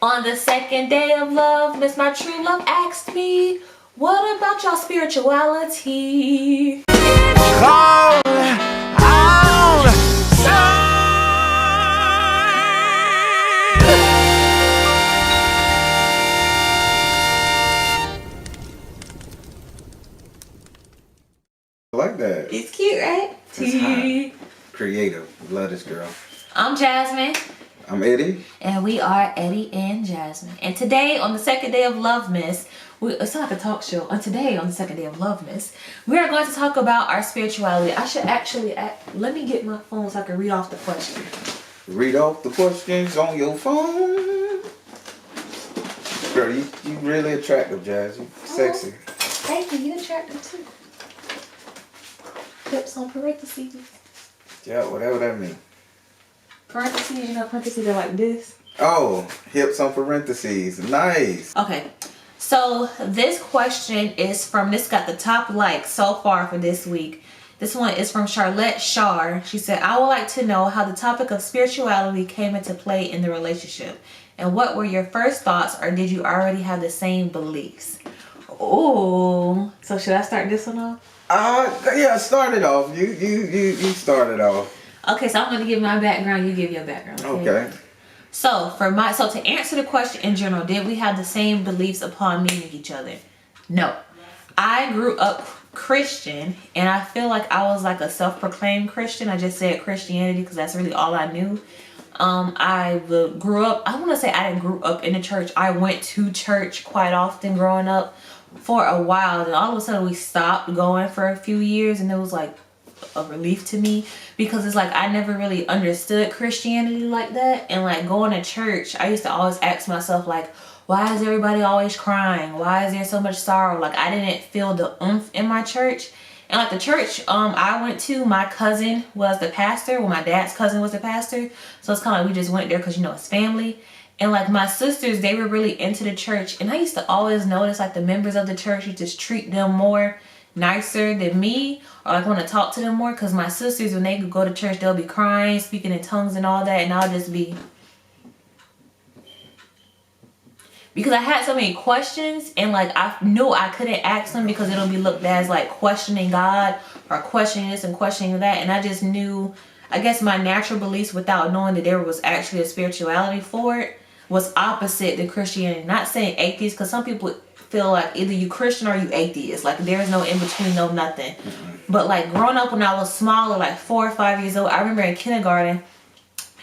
On the second day of love, Miss My True Love asked me, what about your spirituality? Call on I like that. It's cute, right? It's hot. Creative. Love this girl. I'm Jasmine. I'm Eddie. And we are Eddie and Jasmine. And today, on the second day of LoveMas, it's not like a talk show. And today, on the second day of LoveMas, we are going to talk about our spirituality. I should actually, let me get my phone so I can read off the question. Read off the questions on your phone. Girl, you really attractive, Jazz. You sexy. Thank you. You're attractive too. Hips on parentheses. Yeah, whatever that means. Parentheses, you know, parentheses are like this. Oh, hips on parentheses. Nice. Okay, so this question is from, this got the top like so far for this week. This one is from Charlotte Shar. She said, I would like to know how the topic of spirituality came into play in the relationship. And what were your first thoughts, or did you already have the same beliefs? Oh, so should I start this one off? Yeah, start it off. You started off. Okay, so I'm going to give my background, you give your background. Okay. So to answer the question in general, did we have the same beliefs upon meeting each other? No. I grew up Christian, and I feel like I was like a self-proclaimed Christian. I just said Christianity because that's really all I knew. I grew up, I want to say I didn't grow up in the church. I went to church quite often growing up for a while. Then all of a sudden we stopped going for a few years, and it was like a relief to me because it's like I never really understood Christianity like that. And like going to church, I used to always ask myself like, why is everybody always crying? Why is there so much sorrow? Like I didn't feel the oomph in my church. And like the church I went to, my cousin was the pastor. Well, my dad's cousin was the pastor, so it's kind of like we just went there because, you know, it's family. And like my sisters, they were really into the church, and I used to always notice like the members of the church, you just treat them more nicer than me, or like want to talk to them more, because my sisters, when they go to church, they'll be crying, speaking in tongues and all that, and I'll just be, because I had so many questions, and like I knew I couldn't ask them because it'll be looked at as like questioning God or questioning this and questioning that. And I just knew, I guess my natural beliefs, without knowing that there was actually a spirituality for it, was opposite to Christianity. Not saying atheist, because some people feel like either you Christian or you atheist, like there's no in between, no nothing. But like growing up when I was smaller, like 4 or 5 years old, I remember in kindergarten,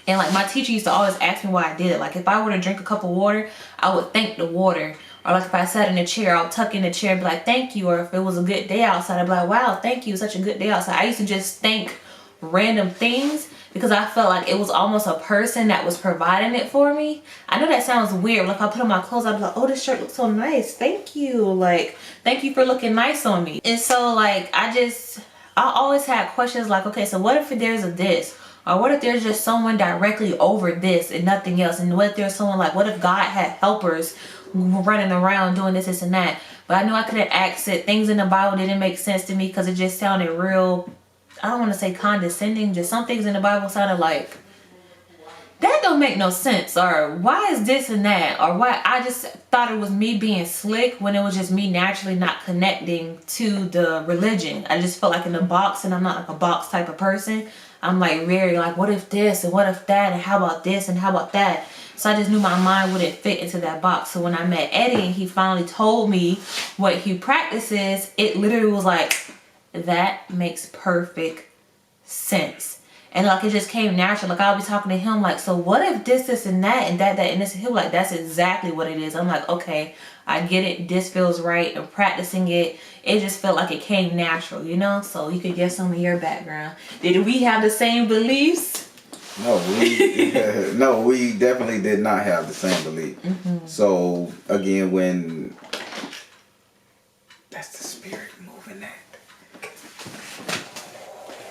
and like my teacher used to always ask me why I did it. Like if I were to drink a cup of water, I would thank the water. Or like if I sat in a chair, I would tuck in the chair and be like, thank you. Or if it was a good day outside, I'd be like, wow, thank you, such a good day outside. I used to just thank random things because I felt like it was almost a person that was providing it for me. I know that sounds weird. Like if I put on my clothes, I'd be like, oh, this shirt looks so nice, thank you. Like, thank you for looking nice on me. And so like I always had questions like, okay, so what if there's a this? Or what if there's just someone directly over this and nothing else? And what if there's someone like, what if God had helpers running around doing this and that? But I knew I couldn't ask it. Things in the Bible didn't make sense to me because it just sounded real, I don't want to say condescending, just some things in the Bible sounded like, that don't make no sense, or why is this and that, or why. I just thought it was me being slick when it was just me naturally not connecting to the religion. I just felt like in a box, and I'm not like a box type of person. I'm like very like, what if this and what if that, and how about this and how about that. So I just knew my mind wouldn't fit into that box. So when I met Eddie and he finally told me what he practices, it literally was like, that makes perfect sense. And like it just came natural. Like I'll be talking to him like, so what if this and that and that and this, and he'll be like, that's exactly what it is. I'm like, okay, I get it, this feels right. And practicing it, it just felt like it came natural, you know. So you could get some of your background. Did we have the same beliefs? No, we definitely did not have the same belief. So again, when that's the spirit moving that.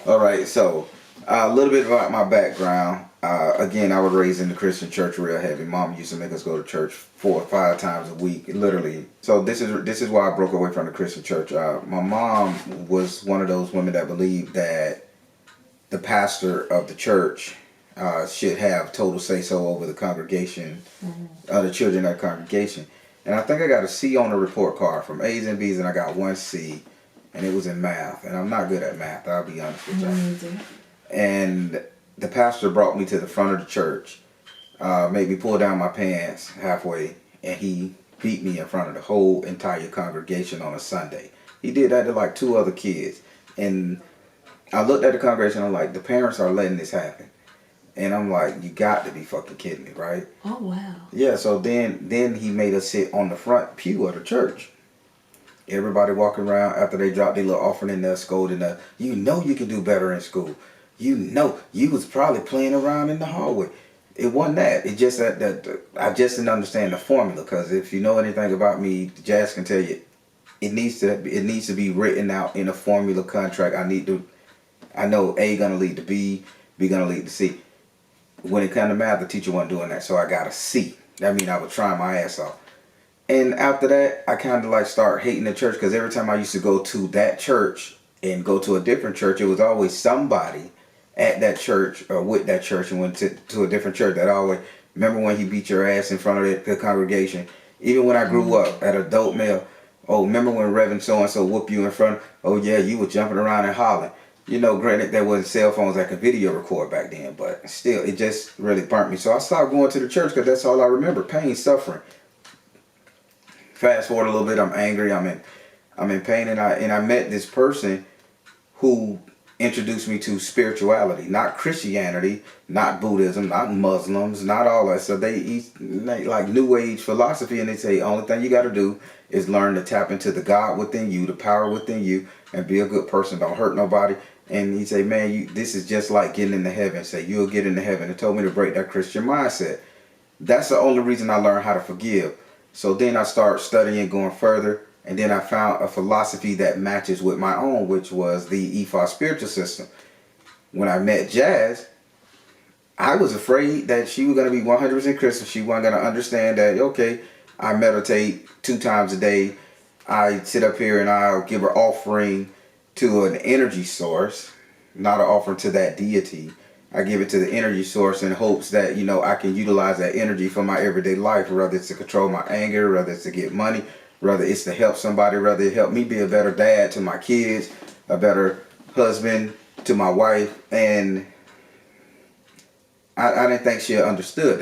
All right, so a little bit about my background. Again, I was raised in the Christian church real heavy. Mom used to make us go to church 4 or 5 times a week, literally. So this is why I broke away from the Christian church. My mom was one of those women that believed that the pastor of the church should have total say so over the congregation, the children of the congregation. And I think I got a C on the report card from A's and B's, and I got 1 C, and it was in math. And I'm not good at math, I'll be honest with you. And the pastor brought me to the front of the church, made me pull down my pants halfway, and he beat me in front of the whole entire congregation on a Sunday. He did that to like 2 other kids. And I looked at the congregation, I'm like, the parents are letting this happen. And I'm like, you got to be fucking kidding me, right? Oh, wow. Yeah, so then he made us sit on the front pew of the church. Everybody walking around after they dropped their little offering in there, scolding us. You know you can do better in school. You know, you was probably playing around in the hallway. It wasn't that. It just that I just didn't understand the formula. Because if you know anything about me, Jazz can tell you, it needs to be written out in a formula contract. I know A gonna lead to B, B gonna lead to C. When it comes to math, the teacher wasn't doing that, so I got a C. That means I was trying my ass off. And after that, I kind of like start hating the church, because every time I used to go to that church and go to a different church, it was always somebody at that church or with that church and went to a different church that always, remember when he beat your ass in front of the congregation? Even when I grew up at adult male, oh, remember when Reverend so-and-so whooped you in front? Oh yeah, you were jumping around and hollering. You know, granted, there wasn't cell phones that could video record back then, but still, it just really burnt me. So I stopped going to the church because that's all I remember, pain, suffering. Fast forward a little bit, I'm angry, I'm in pain, and I met this person who introduced me to spirituality, not Christianity, not Buddhism, not Muslims, not all that. So they like New Age philosophy, and they say only thing you got to do is learn to tap into the God within you, the power within you, and be a good person. Don't hurt nobody. And he say, man, this is just like getting into heaven. Say, you'll get into heaven. It told me to break that Christian mindset. That's the only reason I learned how to forgive. So then I start studying, going further, and then I found a philosophy that matches with my own, which was the EFA spiritual system. When I met Jazz, I was afraid that she was going to be 100% Christian. She wasn't going to understand that, okay, I meditate 2 times a day. I sit up here and I'll give her offering to an energy source, not an offering to that deity. I give it to the energy source in hopes that, you know, I can utilize that energy for my everyday life, whether it's to control my anger, whether it's to get money, whether it's to help somebody, whether it help me be a better dad to my kids, a better husband to my wife. And I didn't think she understood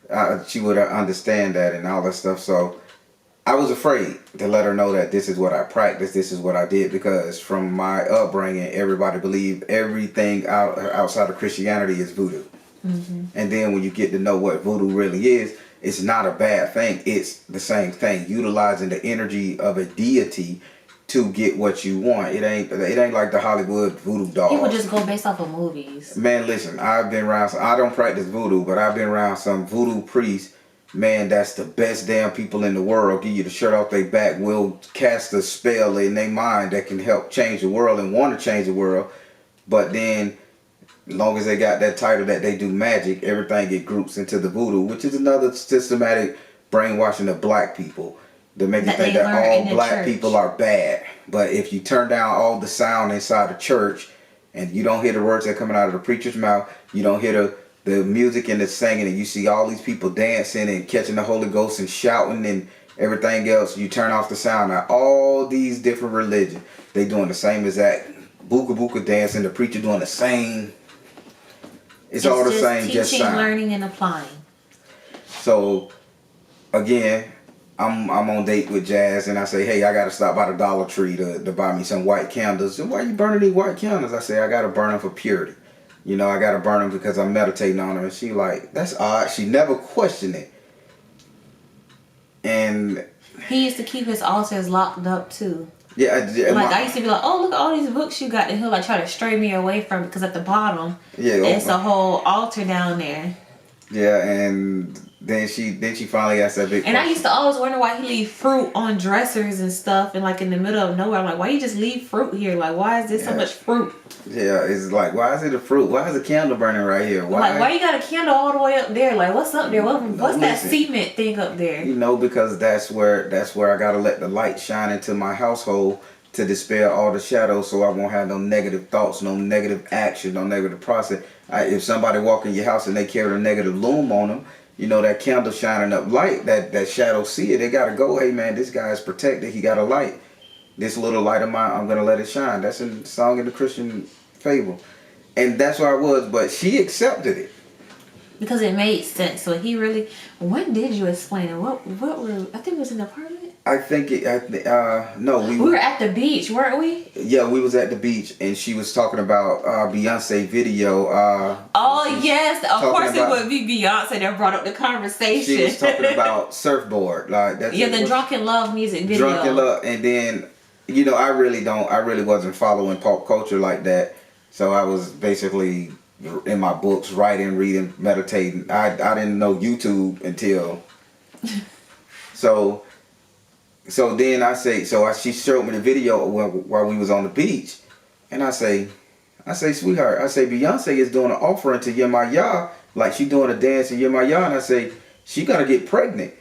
that. She would understand that and all that stuff. So I was afraid to let her know that this is what I practiced, this is what I did, because from my upbringing, everybody believed everything outside of Christianity is voodoo. Mm-hmm. And then when you get to know what voodoo really is, it's not a bad thing. It's the same thing, utilizing the energy of a deity to get what you want. It ain't like the Hollywood voodoo dolls. People just go based off of movies. Man, listen, I've been around. I don't practice voodoo, but I've been around some voodoo priests. Man, that's the best damn people in the world. Give you the shirt off their back. Will cast a spell in their mind that can help change the world and want to change the world. But then, as long as they got that title that they do magic, everything get groups into the voodoo, which is another systematic brainwashing of black people to make you think that all black people are bad. But if you turn down all the sound inside the church and you don't hear the words that are coming out of the preacher's mouth, you don't hear the music and the singing, and you see all these people dancing and catching the Holy Ghost and shouting and everything else, you turn off the sound. Now all these different religions, they doing the same exact buka buka dancing, the preacher doing the same. It's all the same, just sound. Learning and applying. So again, I'm on date with Jazz, and I say, hey, I gotta stop by the Dollar Tree to buy me some white candles. And why you burning these white candles? I say, I gotta burn them for purity. You know, I gotta burn them because I'm meditating on them. And she like, that's odd. She never questioned it. And he used to keep his altars locked up too. Yeah, I used to be like, oh, look at all these books you got, and he'll like try to stray me away from it because at the bottom, it's a whole altar down there. Yeah, and then she finally asked that big question. And I used to always wonder why he leave fruit on dressers and stuff, and like in the middle of nowhere. I'm like, why you just leave fruit here? Like, why is there so much fruit? Yeah, it's like, why is it a fruit? Why is the candle burning right here? Why you got a candle all the way up there? Like, what's up there? What's that cement thing up there? You know, because that's where I gotta let the light shine into my household to dispel all the shadows, so I won't have no negative thoughts, no negative action, no negative process. If somebody walk in your house and they carry a negative loom on them, you know, that candle shining up light, that shadow see it. They gotta go, hey man, this guy is protected. He got a light. This little light of mine, I'm gonna let it shine. That's a song in the Christian fable. And that's where I was, but she accepted it. Because it made sense. So he really, when did you explain it? What were, I think it was in the apartment? I think no, we were at the beach, weren't we? Yeah, we was at the beach, and she was talking about Beyonce video. Oh yes, of course about, it would be Beyonce that brought up the conversation. She was talking about Surfboard, like that's the Drunken Love music video. Drunken Love, and then you know I really wasn't following pop culture like that, so I was basically in my books, writing, reading, meditating. I didn't know YouTube until So then she showed me the video while we was on the beach, and I say, sweetheart, Beyonce is doing an offering to Yemaya, like she doing a dance in Yemaya, and I say, she gonna get pregnant.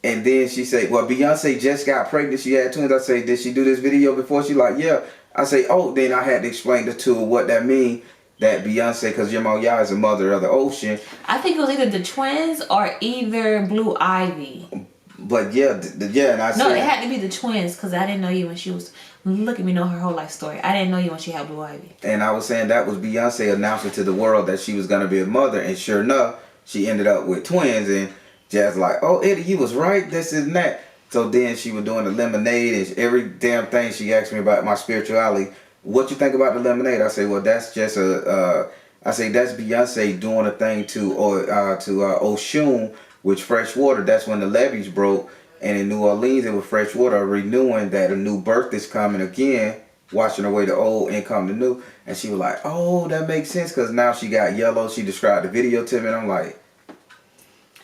And then she say, well, Beyonce just got pregnant, she had twins. I say, did she do this video before? She like, yeah. I say, oh, then I had to explain to her what that mean, that Beyonce, because Yemaya is the mother of the ocean. I think it was either the twins or either Blue Ivy. But yeah, and I said... No, it had to be the twins, because I didn't know you when she was... Look at me, know her whole life story. I didn't know you when she had Blue Ivy. And I was saying that was Beyonce announcing to the world that she was going to be a mother. And sure enough, she ended up with twins. And Jazz like, oh, Eddie, you was right, this and that. So then she was doing the lemonade, and every damn thing she asked me about my spirituality. What you think about the lemonade? I say, well, that's just that's Beyonce doing a thing to Oshun, with fresh water. That's when the levees broke, and in New Orleans it was fresh water renewing that a new birth is coming again, washing away the old and come the new. And she was like, oh, that makes sense, because now she got yellow. She described the video to me, and I'm like,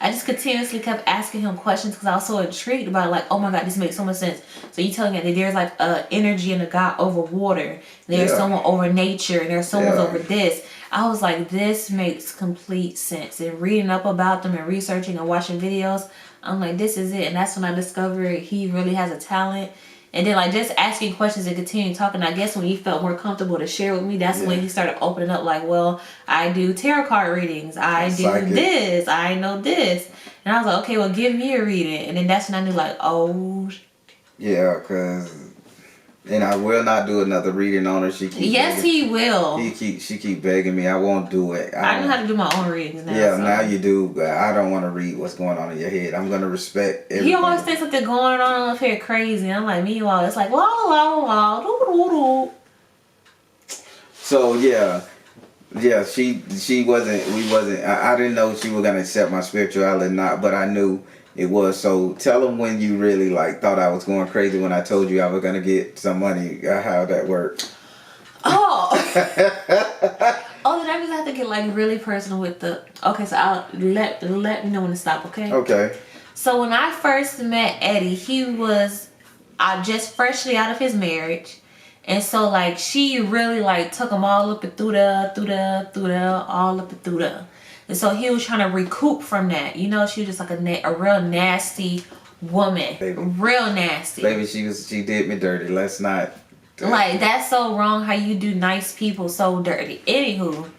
I just continuously kept asking him questions because I was so intrigued about it, like, oh my God, this makes so much sense. So you telling me that there's like a energy and a God over water, there's someone over nature, and there's someone over this. I was like, this makes complete sense. And reading up about them and researching and watching videos, I'm like, this is it. And that's when I discovered he really has a talent. And then like just asking questions and continuing talking, I guess when he felt more comfortable to share with me, that's when he started opening up like, well, I do tarot card readings. I do this. I know this. And I was like, okay, well, give me a reading. And then that's when I knew like, oh. Yeah, because... And I will not do another reading on her. She keeps he will. She keep begging me. I won't do it. I know how to do my own readings now. Yeah, so. Now you do. But I don't want to read what's going on in your head. I'm going to respect everything. He always thinks something going on up here crazy. I'm like, meanwhile, it's like, la la la, doo doo doo. So yeah, she wasn't. We wasn't. I didn't know she was gonna accept my spirituality or not, but I knew it was. So tell them when you really like thought I was going crazy when I told you I was gonna get some money. How that worked? Oh. Oh, then I just have to get like really personal with the. Okay, so I'll let me know when to stop. Okay. Okay. So when I first met Eddie, he was just freshly out of his marriage. And so like she really like took him all up and through the all up and through the. And so he was trying to recoup from that. You know, she was just like a real nasty woman. Baby. Real nasty. Baby, she did me dirty. Let's not. Like, that's so wrong how you do nice people so dirty. Anywho.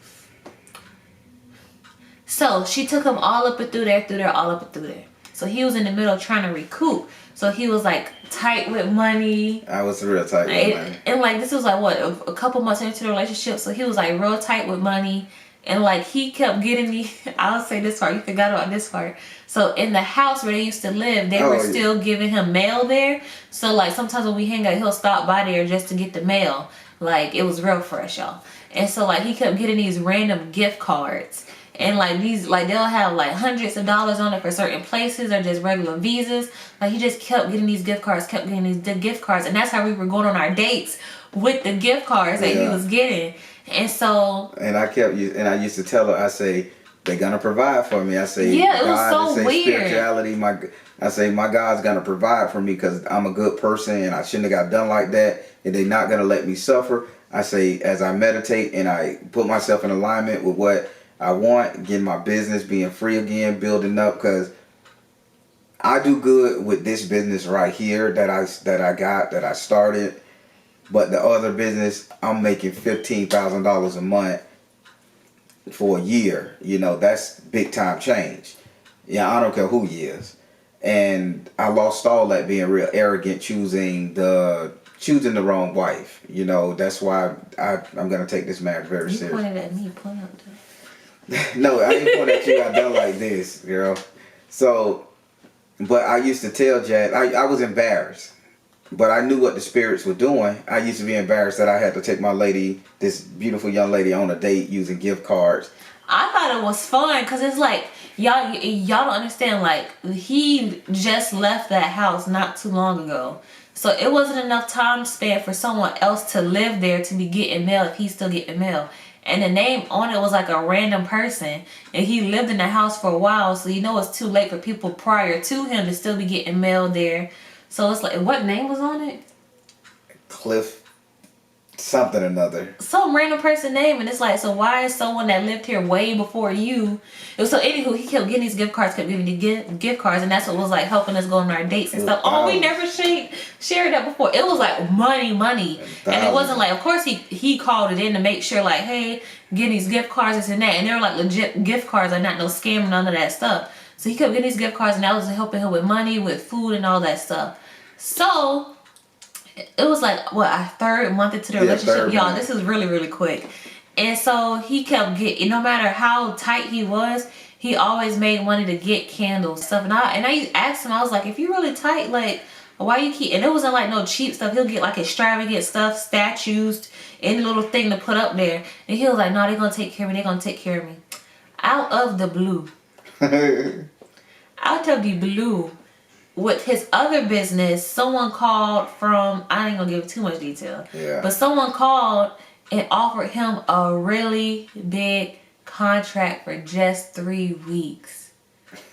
So she took him all up and through there, all up and through there. So he was in the middle trying to recoup. So he was like tight with money. I was real tight with money. And like this was like what, a couple months into the relationship. So he was like real tight with money. And like he kept getting me, I'll say this part, you forgot about this part. So in the house where they used to live, they were still giving him mail there. So like sometimes when we hang out, he'll stop by there just to get the mail. Like it was real fresh, y'all. And so like he kept getting these random gift cards. And like these, like they'll have like hundreds of dollars on it for certain places or just regular visas. Like he just kept getting these gift cards, And that's how we were going on our dates with the gift cards that he was getting. And so, and I used to tell her, I say, they're gonna provide for me. I say, yeah, it was so weird. Spirituality, I say, my God's gonna provide for me because I'm a good person and I shouldn't have got done like that. And they're not gonna let me suffer. I say, as I meditate and I put myself in alignment with what I want, getting my business, being free again, building up, because I do good with this business right here that I started. But the other business, I'm making $15,000 a month for a year. You know, that's big time change. Yeah, I don't care who he is. And I lost all that being real arrogant, choosing the wrong wife. You know, that's why I'm gonna take this marriage very You serious. pointed at me, point out to. No, I ain't pointing at you. I done like this, girl. So, but I used to tell Jad, I was embarrassed, but I knew what the spirits were doing. I used to be embarrassed that I had to take my lady, this beautiful young lady, on a date using gift cards. I thought it was fun because it's like y'all don't understand. Like he just left that house not too long ago, so it wasn't enough time spent for someone else to live there to be getting mail if he's still getting mail. And the name on it was like a random person, and he lived in the house for a while, so you know it's too late for people prior to him to still be getting mail there. So it's like, what name was on it? Cliff something or another. Some random person name, and it's like, so why is someone that lived here way before you? So anywho, he kept getting these gift cards, gift cards, and that's what was like helping us go on our dates and stuff. Oh, we never shared that before. It was like money, and it wasn't like, of course he called it in to make sure like, hey, get these gift cards, this and that, and they were like legit gift cards, like not no scam, none of that stuff. So he kept getting these gift cards, and that was helping him with money, with food, and all that stuff. So it was like, what, a third month into the relationship? Y'all, this is really, really quick. And so he kept getting, no matter how tight he was, he always made money to get candles, stuff. And I asked him, I was like, if you're really tight, like, why you keep, and it wasn't like no cheap stuff. He'll get like extravagant stuff, statues, any little thing to put up there. And he was like, no, they're going to take care of me. They're going to take care of me. Out of the blue. Out of the blue. With his other business, someone called from, I ain't gonna give too much detail, but someone called and offered him a really big contract for just 3 weeks.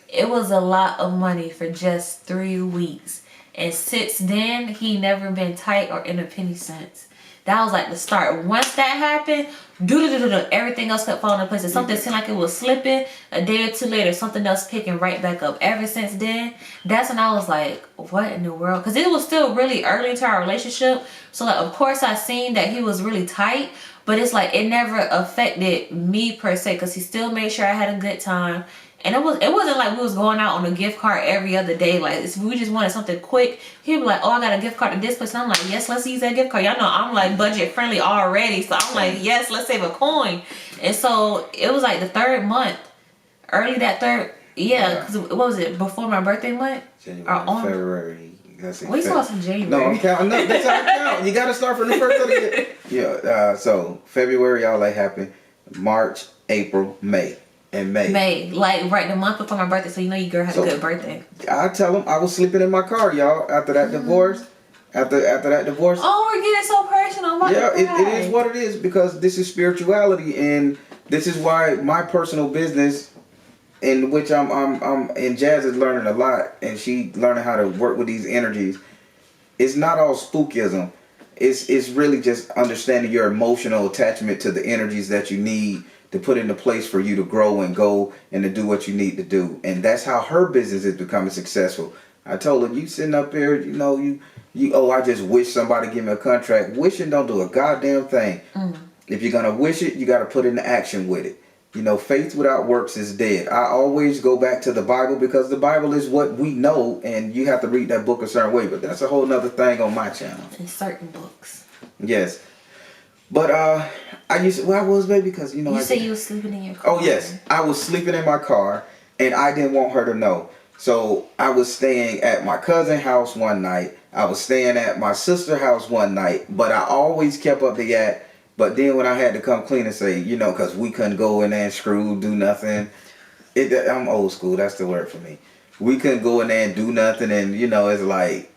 It was a lot of money for just 3 weeks. And since then, he never been tight or in a penny since. That was like the start. Once that happened, everything else kept falling into place. And something seemed like it was slipping. A day or two later, something else picking right back up. Ever since then, that's when I was like, what in the world? Because it was still really early into our relationship. So like, of course I seen that he was really tight, but it's like it never affected me per se, because he still made sure I had a good time. And it wasn't like we was going out on a gift card every other day. Like, we just wanted something quick. He'd be like, oh, I got a gift card to this place. And I'm like, yes, let's use that gift card. Y'all know I'm like budget friendly already. So I'm like, yes, let's save a coin. And so it was like the third month. Early that third, because what was it? Before my birthday month? January, February. We saw some January. No, I'm counting. No, that's how I count. You got to start from the first of the year. Yeah, so February, all that happened. March, April, May. In May, like right the month before my birthday, so you know your girl had a good birthday. I tell them I was sleeping in my car, y'all. After that divorce, after that divorce. Oh, we're getting so personal. Yeah, it is what it is, because this is spirituality, and this is why my personal business, in which I'm and Jazz is learning a lot, and she learning how to work with these energies. It's not all spookism. It's really just understanding your emotional attachment to the energies that you need to put into place for you to grow and go and to do what you need to do. And that's how her business is becoming successful. I told her, you sitting up here, you know, you I just wish somebody give me a contract. Wishing don't do a goddamn thing. If you're gonna wish it, you gotta put into action with it. You know, faith without works is dead. I always go back to the Bible, because the Bible is what we know, and you have to read that book a certain way. But that's a whole nother thing on my channel. In certain books. Yes. But I used to, well, I was, baby, because you know. You say you was sleeping in your car. Oh yes, I was sleeping in my car, and I didn't want her to know. So I was staying at my cousin's house one night. I was staying at my sister's house one night, but I always kept up the yak. But then when I had to come clean and say, you know, because we couldn't go in there and screw, do nothing. I'm old school. That's the word for me. We couldn't go in there and do nothing, and you know, it's like,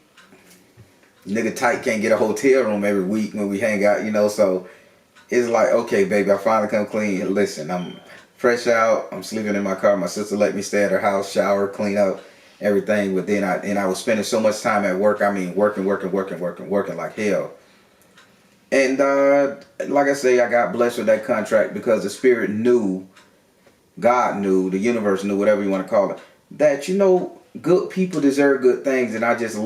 nigga tight can't get a hotel room every week when we hang out, you know. So it's like, okay, baby, I finally come clean. Listen, I'm fresh out. I'm sleeping in my car. My sister let me stay at her house, shower, clean up, everything. But then I was spending so much time at work. I mean, working like hell. And like I say, I got blessed with that contract because the spirit knew, God knew, the universe knew, whatever you want to call it, that, you know, good people deserve good things, and I just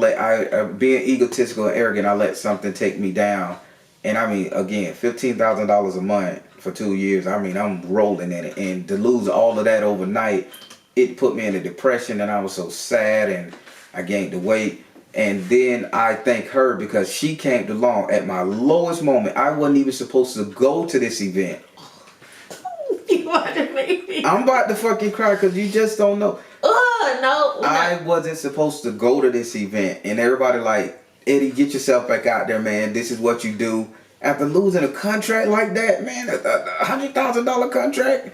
being egotistical and arrogant, I let something take me down. And I mean, again, $15,000 a month for 2 years. I mean, I'm rolling in it, and to lose all of that overnight, it put me in a depression, and I was so sad, and I gained the weight. And then I thank her because she came along at my lowest moment. I wasn't even supposed to go to this event. You want to make me? I'm about to fucking cry because you just don't know. No. I wasn't supposed to go to this event, and everybody like, Eddie, get yourself back out there, man. This is what you do. After losing a contract like that, man, a $100,000 contract,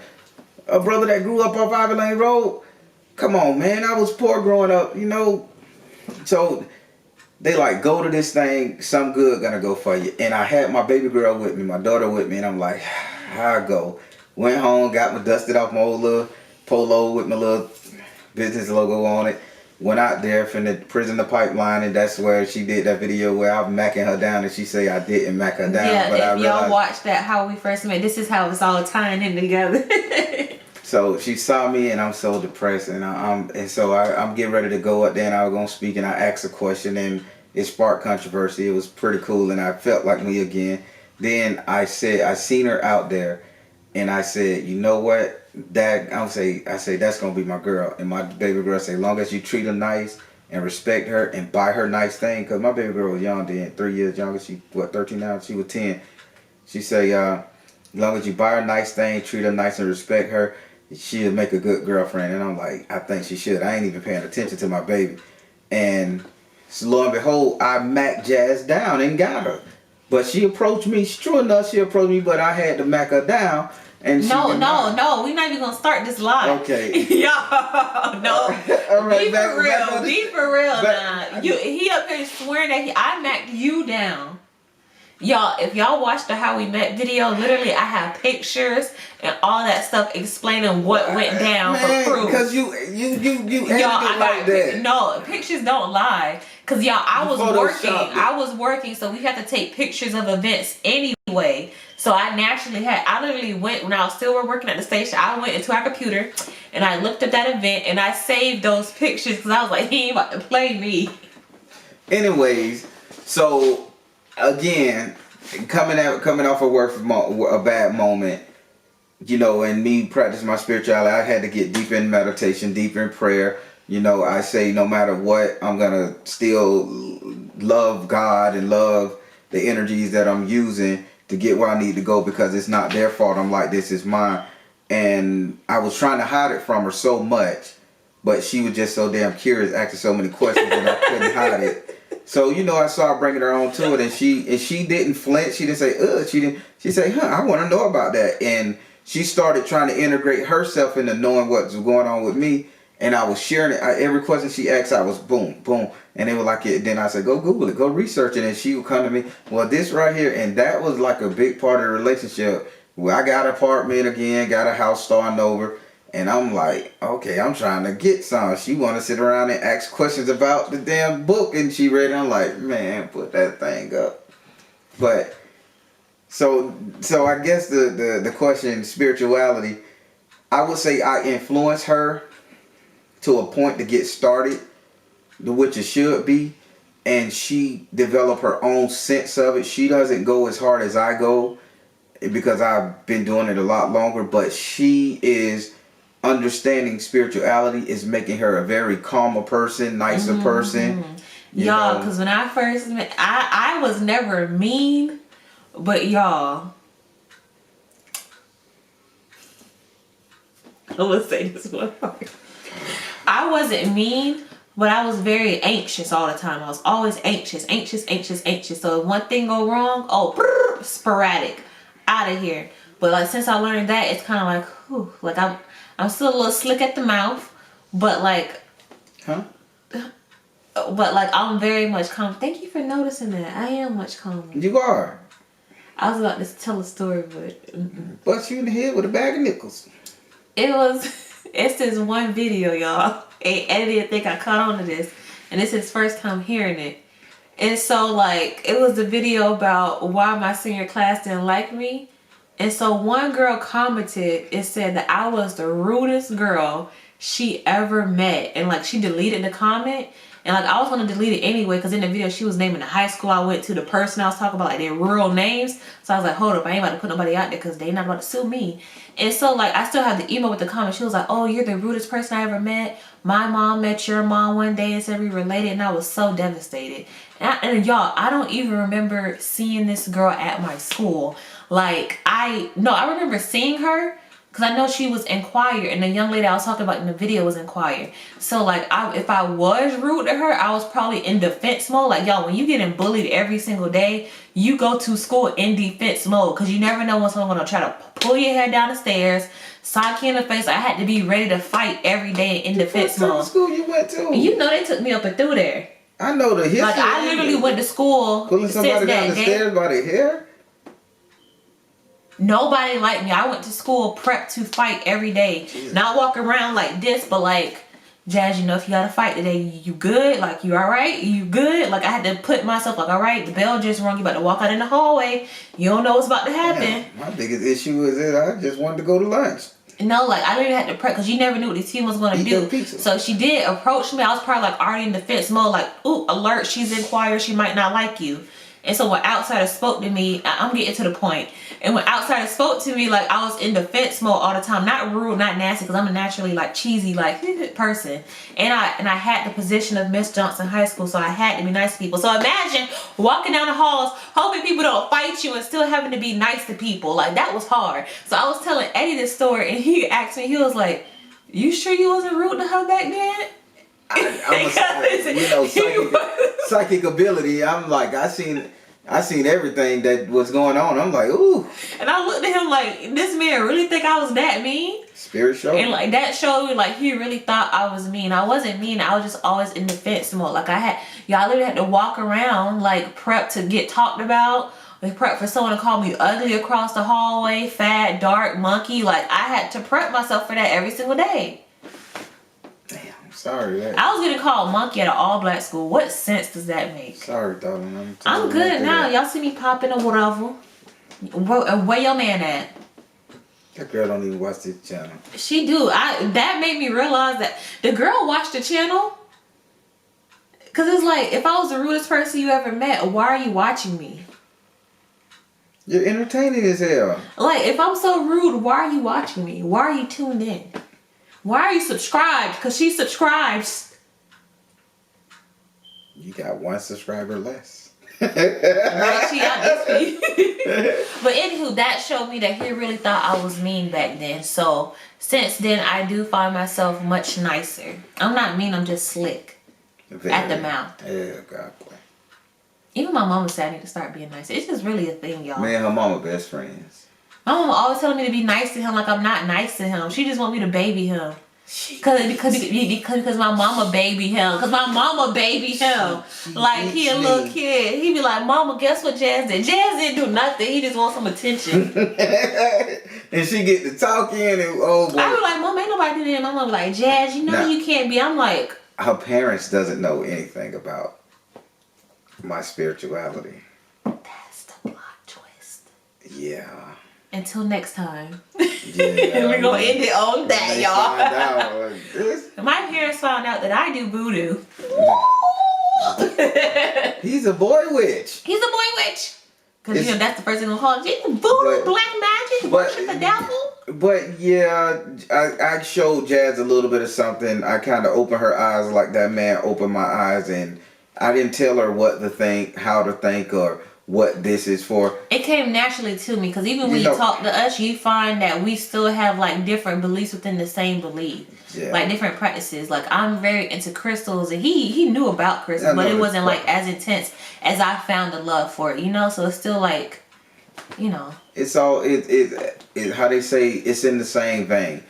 a brother that grew up off Ivy Lane Road. Come on, man. I was poor growing up, you know. So they like, go to this thing. Some good gonna go for you. And I had my baby girl with me, my daughter with me, and I'm like, how I go? Went home, got my dusted off my old little polo with my little business logo on it. Went out there from the prison to pipeline, and that's where she did that video where I'm macking her down, and she say I didn't mack her down. Yeah, but if I realized, y'all watched that how we first met, this is how it's all tying in together. So she saw me, and I'm so depressed, and I'm getting ready to go up there, and I was gonna speak, and I asked a question, and it sparked controversy. It was pretty cool, and I felt like me again. Then I said I seen her out there, and I said, you know what? I say that's gonna be my girl, and my baby girl say, long as you treat her nice and respect her and buy her nice thing, cause my baby girl was young then, 3 years younger. She 13 now. She was 10. She say, as long as you buy her nice thing, treat her nice and respect her, she'll make a good girlfriend. And I'm like, I think she should. I ain't even paying attention to my baby, and so lo and behold, I Mac Jazz down and got her. But she approached me. True enough, she approached me, but I had to Mac her down. And no, we're not even gonna start this live. Okay. Y'all, no. All right, Be for real now. He up here swearing that I macked you down. Y'all, if y'all watch the How We Met video, literally I have pictures and all that stuff explaining what went down for proof. Because you y'all, like that. No, pictures don't lie. Cause y'all, I was working, so we had to take pictures of events anyway. So I literally went, when I was still working at the station, I went into our computer and I looked at that event and I saved those pictures because I was like, he ain't about to play me. Anyways, so again, coming off of work from a bad moment, you know, and me practicing my spirituality, I had to get deep in meditation, deep in prayer. You know, I say no matter what, I'm gonna still love God and love the energies that I'm using to get where I need to go, because it's not their fault. I'm like, this is mine. And I was trying to hide it from her so much, but she was just so damn curious, asking so many questions, and I couldn't hide it. So, you know, I started bringing her on to it, and she didn't flinch. She didn't say, ugh. She said, I want to know about that. And she started trying to integrate herself into knowing what's going on with me. And I was sharing it. Every question she asked, I was boom, boom. And they were like, then I said, go Google it, go research it. And she would come to me, well, this right here. And that was like a big part of the relationship. Where I got an apartment again, got a house starting over. And I'm like, okay, I'm trying to get some. She want to sit around and ask questions about the damn book. And she read it. I'm like, man, put that thing up. But so I guess the question, spirituality, I would say I influence her to a point to get started, which it should be, and she developed her own sense of it. She doesn't go as hard as I go because I've been doing it a lot longer, but she is understanding spirituality is making her a very calmer person, nicer person. Y'all, because when I first met, I was never mean, but y'all, I'm gonna say this one part. I wasn't mean, but I was very anxious all the time. I was always anxious. So if one thing go wrong, sporadic, out of here. But like since I learned that, it's kind of like, whew, like I'm still a little slick at the mouth, but like, I'm very much calm. Thank you for noticing that. I am much calmer. You are. I was about to tell a story, but bust you in the head with a bag of nickels. It's this one video, y'all. Eddie didn't think I caught on to this. And it's his first time hearing it. And so, like, it was a video about why my senior class didn't like me. And so one girl commented and said that I was the rudest girl she ever met. And like she deleted the comment. And like I was gonna delete it anyway, because in the video she was naming the high school I went to, the person I was talking about, like their real names. So I was like, hold up, I ain't about to put nobody out there because they not about to sue me. And so like I still have the email with the comment. She was like, oh, you're the rudest person I ever met. My mom met your mom one day and said we related, and I was so devastated. And y'all, I don't even remember seeing this girl at my school. Like I remember seeing her, because I know she was in choir, and the young lady I was talking about in the video was in choir. So like if I was rude to her, I was probably in defense mode. Like y'all, when you getting bullied every single day, you go to school in defense mode, because you never know when someone's gonna try to pull your head down the stairs, sock you in the face. I had to be ready to fight every day in defense mode. What school you went to? You know they took me up and through there. I know the history. Like I literally went to school. Pulling somebody down the stairs by their hair? Nobody liked me. I went to school prepped to fight every day. Jesus. Not walk around like this, but like, Jazz, you know, if you gotta fight today, you good? Like, you alright? You good? Like, I had to put myself like, alright, the bell just rung, you about to walk out in the hallway. You don't know what's about to happen. Yeah, my biggest issue is that I just wanted to go to lunch. No, like, I literally had to prep, because you never knew what this team was going to do. So she did approach me. I was probably like already in defense mode, like, ooh, alert, she's in choir, she might not like you. And so when outsiders spoke to me, I'm getting to the point. And when outsiders spoke to me, like I was in defense mode all the time. Not rude, not nasty, because I'm a naturally like cheesy like person. And I had the position of Miss Johnson High School, so I had to be nice to people. So imagine walking down the halls, hoping people don't fight you and still having to be nice to people. Like that was hard. So I was telling Eddie this story, and he asked me, he was like, "You sure you wasn't rude to her back then?" Psychic ability. I'm like, I seen everything that was going on. I'm like, ooh. And I looked at him like, this man really think I was that mean? Spirit show. And like that showed me like he really thought I was mean. I wasn't mean. I was just always in defense mode. Like y'all literally had to walk around like prep to get talked about. Like prep for someone to call me ugly across the hallway, fat, dark, monkey. Like I had to prep myself for that every single day. Sorry. I was getting called monkey at an all-black school. What sense does that make? Sorry, darling. I'm good now. Y'all see me popping or whatever. Where your man at? That girl don't even watch this channel. She do. That made me realize that the girl watched the channel. Cause it's like, if I was the rudest person you ever met, why are you watching me? You're entertaining as hell. Like, if I'm so rude, why are you watching me? Why are you tuned in? Why are you subscribed? Because she subscribes. You got one subscriber less. Right, she out this week. But anywho, that showed me that he really thought I was mean back then. So since then, I do find myself much nicer. I'm not mean, I'm just slick. At the mouth. Yeah, God boy. Even my mama said I need to start being nice. It's just really a thing, y'all. Me and her mama best friends. My mama always telling me to be nice to him like I'm not nice to him. She just want me to baby him. Because my mama baby him. Because my mama baby him. Like he a little kid. He be like, Mama, guess what Jazz did? Jazz didn't do nothing. He just wants some attention. And she get to talking and oh boy. I be like, Mama, ain't nobody do that. My mama be like, Jazz, you know you can't be. I'm like. Her parents doesn't know anything about my spirituality. That's the plot twist. Yeah. Until next time. Yeah. We're going to end it on that, y'all. My parents found out that I do voodoo. He's a boy witch. He's a boy witch. Because, you know, that's the first thing we'll call it. Voodoo, black magic, worship the devil. But, yeah, I showed Jazz a little bit of something. I kind of opened her eyes like that man opened my eyes. And I didn't tell her what to think, how to think, or what this is for. It came naturally to me because even when you talk to us, you find that we still have like different beliefs within the same belief. Yeah. Like different practices. Like I'm very into crystals, and he knew about crystals, but it wasn't like as intense as I found the love for it, you know? So it's still like, you know. It's all it how they say it's in the same vein.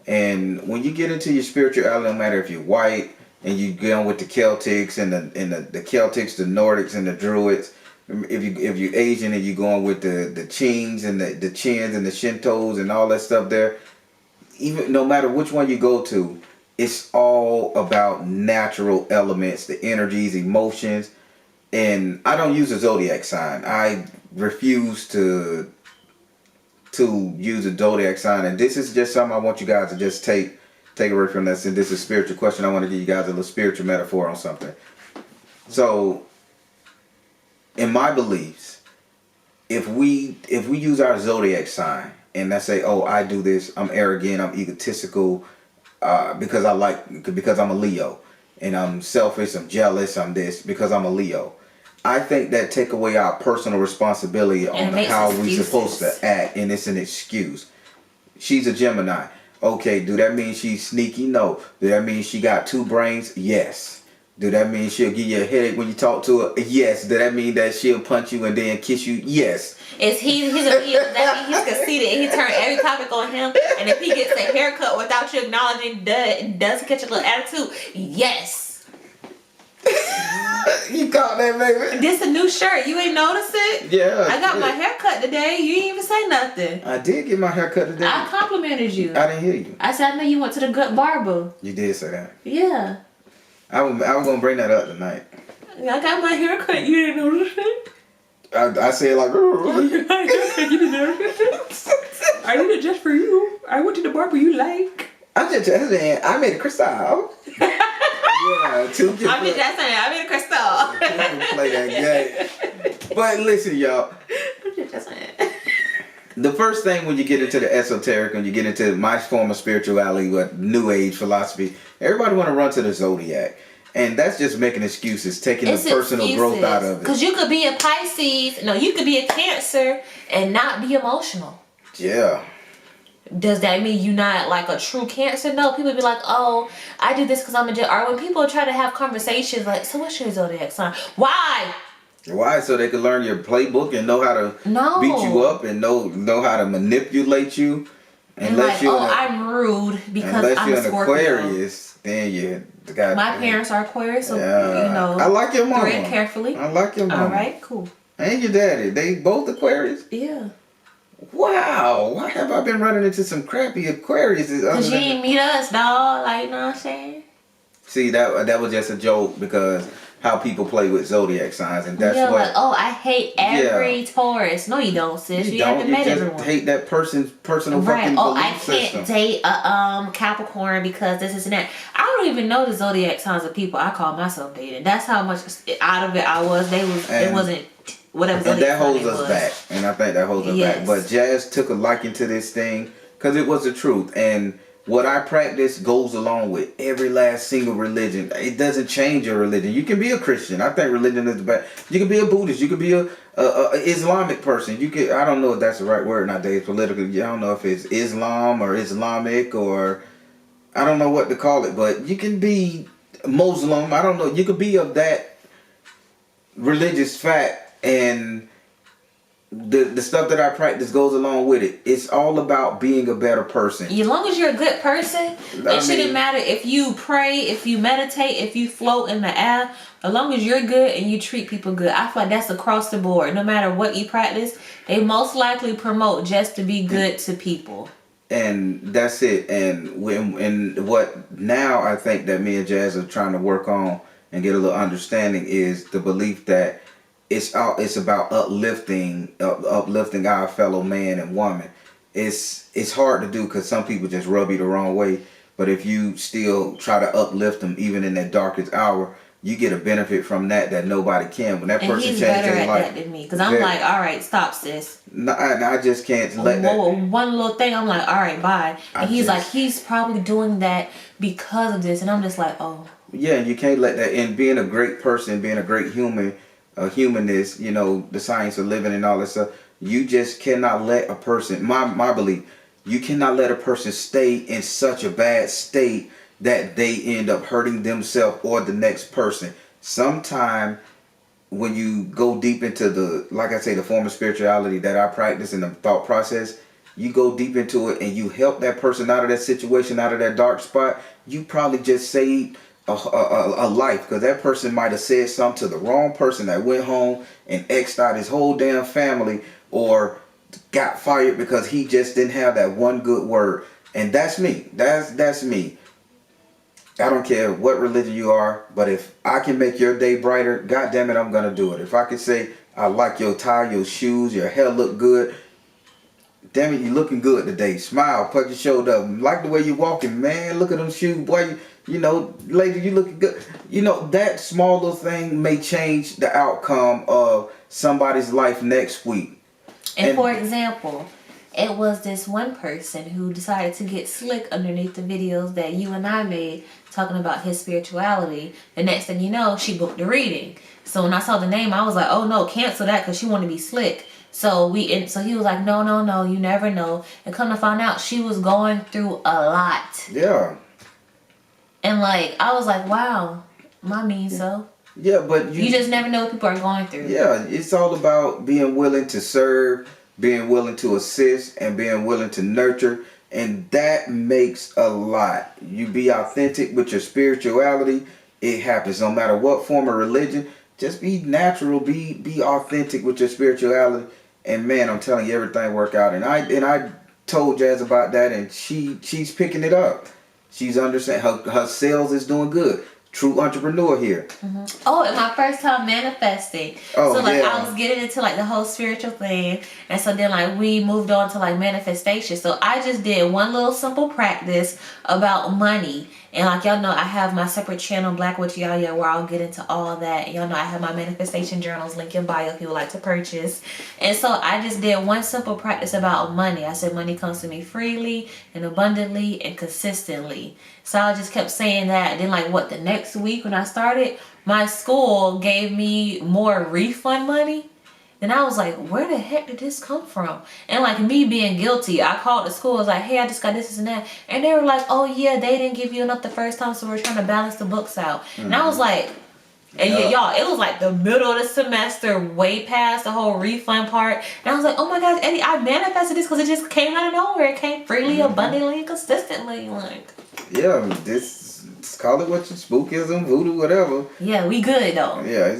And when you get into your spirituality, no matter if you're white and you go with the Celtics and the Celtics, the Nordics and the Druids, if you're Asian and you're going with the Qings and the Chins and the Shintos and all that stuff there, even no matter which one you go to, it's all about natural elements, the energies, emotions. And I don't use a zodiac sign. I refuse to use a zodiac sign. And this is just something I want you guys to just take take away from that, since this is a spiritual question, I want to give you guys a little spiritual metaphor on something. So, in my beliefs, if we use our zodiac sign and I say, oh, I do this, I'm arrogant, I'm egotistical, because I'm a Leo, and I'm selfish, I'm jealous, I'm this because I'm a Leo. I think that take away our personal responsibility on how we supposed to act, and it's an excuse. She's a Gemini. Okay, do that mean she's sneaky? No. Do that mean she got two brains? Yes. Do that mean she'll give you a headache when you talk to her? Yes. Do that mean that she'll punch you and then kiss you? Yes. He's a Leo. Does that mean he's conceited and he turned every topic on him? And if he gets a haircut without you acknowledging, does catch a little attitude? Yes. You caught that, baby? This a new shirt. You ain't notice it? Yeah. I got my hair cut today. You ain't even say nothing. I did get my hair cut today. I complimented you. I didn't hear you. I said, I know you went to the good barber. You did say that. Yeah. I was going to bring that up tonight. I got my hair cut. You didn't notice it? I said like, You didn't notice it? I did it just for you. I went to the barber you like. I made a crystal. Yeah, two people. I'm just saying, I made a crystal. Play that game. But listen, y'all. I'm just saying. The first thing when you get into the esoteric, when you get into my form of spirituality, what New Age philosophy, everybody want to run to the zodiac. And that's just making excuses, taking the personal growth out of it. Because you could be a Pisces, you could be a Cancer and not be emotional. Yeah. Does that mean you're not like a true Cancer? No, people be like, oh, I do this because I'm a Gemini. Or when people try to have conversations like, so what's your zodiac sign? Why? Why? So they can learn your playbook and know how to beat you up and know how to manipulate you. Unless like, I'm rude because I'm a Scorpio. Aquarius, then you got. My parents are Aquarius, so I like your mama. Tread carefully. I like your mama. All right, cool. And your daddy, they both Aquarius. Yeah. Wow, why have I been running into some crappy Aquarius? Because you ain't meet us, dog. Like, you know what I'm saying? See, that was just a joke because how people play with zodiac signs, and that's what. Like, oh, I hate every Taurus. No, you don't, sis. You haven't met everyone. Hate that person's personal fucking belief system. I can't date a Capricorn because this and that. I don't even know the zodiac signs of people I call myself dating. That's how much out of it I was. It wasn't. Whatever. And that holds us back. And I think that holds us back. But Jazz took a liking to this thing because it was the truth. And what I practice goes along with every last single religion. It doesn't change your religion. You can be a Christian. I think religion is bad. You can be a Buddhist. You can be a Islamic person. You can. I don't know if that's the right word nowadays politically. I don't know if it's Islam or Islamic or I don't know what to call it. But you can be Muslim. I don't know. You could be of that religious fact. And the stuff that I practice goes along with it. It's all about being a better person. As long as you're a good person, it shouldn't matter if you pray, if you meditate, if you float in the air. As long as you're good and you treat people good. I feel like that's across the board. No matter what you practice, they most likely promote just to be good to people. And that's it. And what now I think that me and Jazz are trying to work on and get a little understanding is the belief that it's about uplifting our fellow man and woman. It's hard to do because some people just rub you the wrong way. But if you still try to uplift them even in that darkest hour, you get a benefit from that nobody can. When that person changes their life. And he's better at that than me because I'm like, all right, stop, sis. No, I just can't let that. One little thing, I'm like, all right, bye. And he's like, he's probably doing that because of this, and I'm just like, oh. Yeah, you can't let that. And being a great person, being a great human. Humanist, the science of living and all that stuff. You just cannot let a person, my belief, you cannot let a person stay in such a bad state that they end up hurting themselves or the next person. Sometime when you go deep into the form of spirituality that I practice in the thought process, you go deep into it and you help that person out of that situation, out of that dark spot, you probably just saved a life, because that person might have said something to the wrong person that went home and X'd out his whole damn family, or got fired because he just didn't have that one good word. And that's me. That's me. I don't care what religion you are, but if I can make your day brighter, God damn it, I'm gonna do it. If I can say I like your tie, your shoes, your hair look good, damn it, you looking good today. Smile, put your shoulder up. Like the way you walking, man. Look at them shoes, boy. You know, lady, you looking good. You know, that small little thing may change the outcome of somebody's life next week. And for example, it was this one person who decided to get slick underneath the videos that you and I made talking about his spirituality. The next thing you know, she booked a reading. So when I saw the name, I was like, oh no, cancel that because she wanted to be slick. So so he was like, no, you never know. And come to find out, she was going through a lot. Yeah. And like, I was like, wow, my mean so. Yeah, but you just never know what people are going through. Yeah, it's all about being willing to serve, being willing to assist, and being willing to nurture. And that makes a lot. You be authentic with your spirituality, it happens. No matter what form of religion, just be natural, be authentic with your spirituality. And man, I'm telling you, everything work out. And I told Jazz about that, and she's picking it up. She's understanding. Her sales is doing good. True entrepreneur here. Oh, and my first time manifesting. Oh, so like yeah. I was getting into like the whole spiritual thing, and so then like we moved on to like manifestation. So I just did one little simple practice about money, and like y'all know I have my separate channel Black Witch Yaya where I'll get into all that. Y'all know I have my manifestation journals, link in bio if you would like to purchase. And so I just did one simple practice about money. I said money comes to me freely and abundantly and consistently. So I just kept saying that. And then like the next week when I started, my school gave me more refund money. And I was like, where the heck did this come from? And like me being guilty, I called the school. I was like, hey, I just got this and that. And they were like, oh yeah, they didn't give you enough the first time, so we're trying to balance the books out. And I was like, and y'all, it was like the middle of the semester, way past the whole refund part. And I was like, oh my gosh, Eddie, I manifested this because it just came out of nowhere. It came freely, abundantly, consistently. Like, yeah, call it what you spookism, voodoo, whatever. Yeah, we good though. Yeah,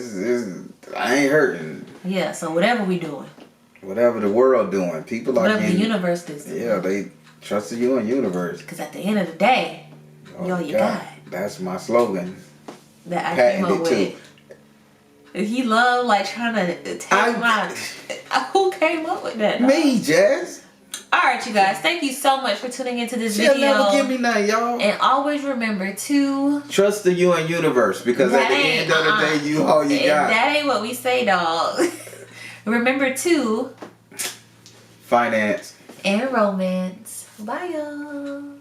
I ain't hurting. Yeah, so whatever we doing. Whatever the world doing, people like whatever the universe is doing. Yeah, they trusted you in universe. Because at the end of the day, you're your God. That's my slogan. That I came up with. He loved like trying to take my. Who came up with that? Me, Jazz. Alright, you guys. Thank you so much for tuning into this video. She'll never give me none, y'all. And always remember to trust the you and universe, because at the end of the day, you all you got. That ain't what we say, dog. Remember to finance and romance. Bye, y'all.